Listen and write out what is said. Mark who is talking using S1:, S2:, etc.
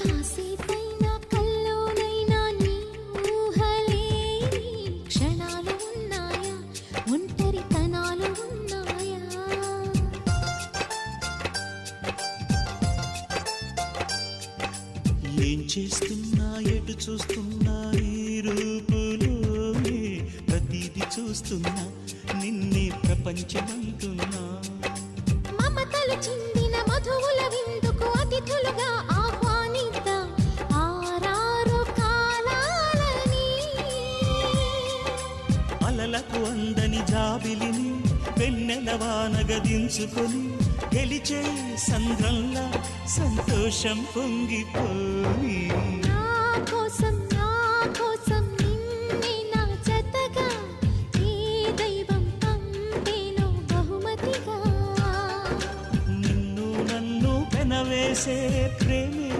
S1: కాసేపైనా కల్లోనైనా నీ ఊహలే క్షణాలు ఉన్నాయా, ఒంటరితనాలు ఉన్నాయా?
S2: ఏం చేస్తున్నా ఎటు చూస్తున్నా ఈ రూపులోనే ప్రతిదీ చూస్తున్నా నిన్నే ప్రపంచమంటున్నా.
S1: మమతలు చిందిన మధువుల విందుకు అతిథులుగా ఆహ్వానిద్దాం ఆరారు కాలాలని.
S2: అలలకు అందని జాబిలిని వెన్నెల వానగదించుకొని గెలిచే సంద్రంలా సంతోషం పొంగిపోయి.
S1: నా కోసం నిన్నే నా జతగా ఏ దైవం పంపేనో బహుమతిగా.
S2: నిన్ను నన్ను పెనవేసే ప్రేమే